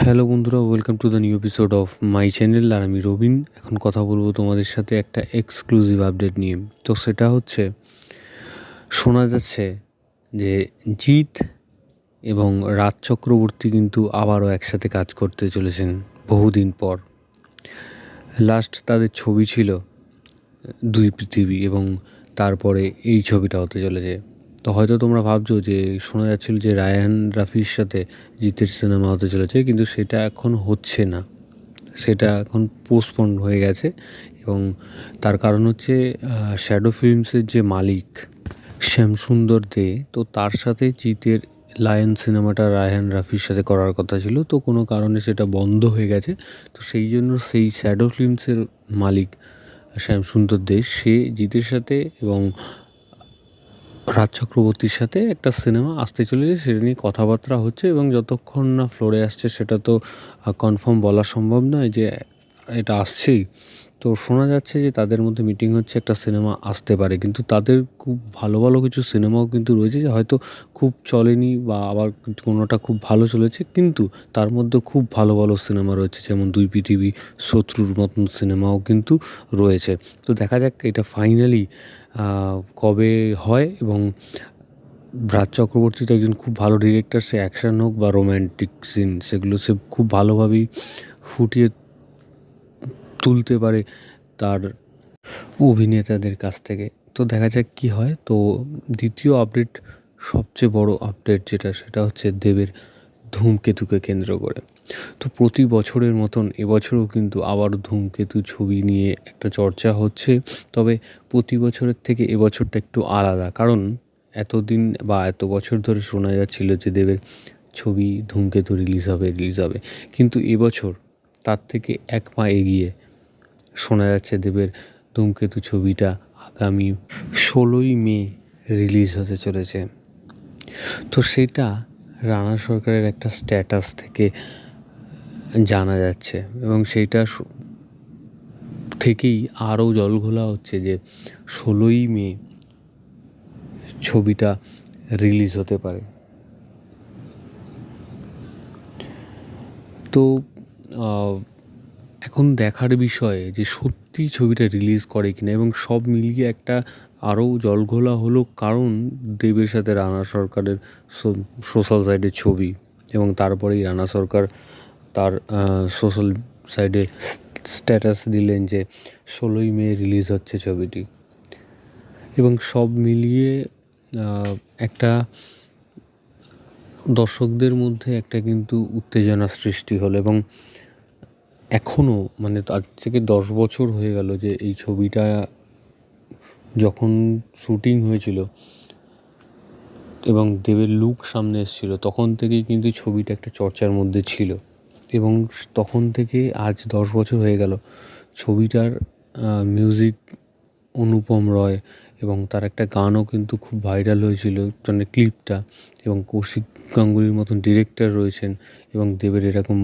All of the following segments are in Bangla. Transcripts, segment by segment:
হ্যালো বন্ধুরা, welcome to the new episode of my channel. আর আমি রবিন। এখন কথা বলবো তোমাদের সাথে একটা এক্সক্লুসিভ আপডেট নিয়ে। তো সেটা হচ্ছে, শোনা যাচ্ছে যে জিৎ এবং রাজ চক্রবর্তী কিন্তু আবারও একসাথে কাজ করতে চলেছেন বহুদিন পর। লাস্ট তাদের ছবি ছিল দুই পৃথিবী, এবং তারপরে এই ছবিটা হতে চলেছে। তো হয়তো তোমরা ভাবছো যে শোনা যাচ্ছিল যে রায়হান রাফির সাথে জিতের সিনেমা হতে চলেছে, কিন্তু সেটা এখন হচ্ছে না, সেটা এখন পোস্টপন্ড হয়ে গেছে। এবং তার কারণ হচ্ছে শ্যাডো ফিল্মসের যে মালিক শ্যামসুন্দর দে, তো তার সাথে জিতের লায়ন সিনেমাটা রায়হান রাফির সাথে করার কথা ছিল, তো কোনো কারণে সেটা বন্ধ হয়ে গেছে। তো সেই জন্য সেই শ্যাডো ফিল্মসের মালিক শ্যামসুন্দর দে, সে জিতের সাথে এবং রাজ চক্রবর্তীর সাথে একটা সিনেমা আসতে চলেছে, সেটা নিয়ে কথাবার্তা হচ্ছে। এবং যতক্ষণ না ফ্লোরে আসছে সেটা তো কনফার্ম বলা সম্ভব নয় যে এটা আসছেই। তো শোনা যাচ্ছে যে তাদের মধ্যে মিটিং হচ্ছে, একটা সিনেমা আসতে পারে। কিন্তু তাদের খুব ভালো ভালো কিছু সিনেমাও কিন্তু রয়েছে, যে হয়তো খুব চলেনি বা আবার কোনোটা খুব ভালো চলেছে, কিন্তু তার মধ্যে খুব ভালো ভালো সিনেমা রয়েছে, যেমন দুই পৃথিবী, শত্রুর মতন সিনেমাও কিন্তু রয়েছে। তো দেখা যাক এটা ফাইনালি কবে হয়। এবং রাজ চক্রবর্তী তো একজন খুব ভালো ডিরেক্টর, সে অ্যাকশান হোক বা রোম্যান্টিক সিন, সেগুলো সে খুব ভালোভাবেই ফুটিয়ে তুলতে পারে তার অভিনেতাদের কাছ থেকে। তো দেখা যাক কী হয়। তো দ্বিতীয় আপডেট, সবচেয়ে বড় আপডেট যেটা, সেটা হচ্ছে দেবের ধূমকেতুকে কেন্দ্র করে। তো প্রতি বছরের মতন এবছরও কিন্তু আবার ধূমকেতু ছবি নিয়ে একটা চর্চা হচ্ছে। তবে প্রতি বছরের থেকে এবছরটা একটু আলাদা, কারণ এতদিন বা এত বছর ধরে শোনা যাচ্ছিল যে দেবের ছবি ধূমকেতু রিলিজ হবে, কিন্তু এবছর তার থেকে এক পা এগিয়ে শোনা যাচ্ছে দেবের ধূমকেতু ছবিটা আগামী 16ই মে রিলিজ হতে চলেছে। তো সেটা রানা সরকারের একটা স্ট্যাটাস থেকে জানা যাচ্ছে, এবং সেইটা থেকেই আরও জলঘোলা হচ্ছে যে 16ই মে ছবিটা রিলিজ হতে পারে। তো এখন দেখার বিষয় যে সত্যি ছবিটা রিলিজ করে কিনা, এবং সব মিলিয়ে একটা আরও জলঘোলা হলো, কারণ দেবের সাথে রানা সরকারের সোশ্যাল সাইডের ছবি, এবং তারপরেই রানা সরকার তার সোশ্যাল সাইডে স্ট্যাটাস দিলেন যে 16ই মে রিলিজ হচ্ছে ছবিটি। এবং সব মিলিয়ে একটা দর্শকদের মধ্যে একটা কিন্তু উত্তেজনা সৃষ্টি হলো। এবং এখনও মানে আজ থেকে 10 বছর হয়ে গেল যে এই ছবিটা যখন শুটিং হয়েছিল এবং দেবের লুক সামনে এসেছিলো, তখন থেকেই কিন্তু ছবিটা একটা চর্চার মধ্যে ছিল। এবং তখন থেকে আজ 10 বছর হয়ে গেল, ছবিটার মিউজিক অনুপম রয়, এবং তার একটা গানও কিন্তু খুব ভাইরাল হয়েছিল, মানে ক্লিপটা। এবং কৌশিক গাঙ্গুলির মতন ডিরেক্টর রয়েছেন, এবং দেবের এরকম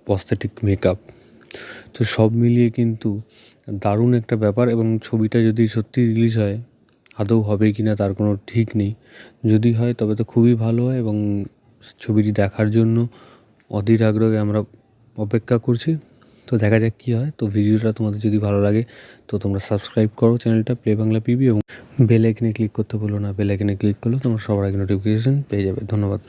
প্রস্থেটিক মেকআপ। তো সব মিলিয়ে কিন্তু দারুণ একটা ব্যাপার। এবং ছবিটা যদি সত্যি রিলিজ হয়, আদৌ হবে কি না তার কোনো ঠিক নেই। যদি হয় তবে তো খুবই ভালো হয়, এবং ছবিটি দেখার জন্য অধীর আগ্রহে আমরা অপেক্ষা করছি। তো দেখা যাক কী হয়। তো ভিডিওটা তোমাদের যদি ভালো লাগে তো তোমরা সাবস্ক্রাইব করো চ্যানেলটা প্লে বাংলা পিবি, এবং বেল আইকনে ক্লিক করতে ভুলো না। বেল আইকনে ক্লিক করলে তোমরা সবার আগে নোটিফিকেশান পেয়ে যাবে। ধন্যবাদ।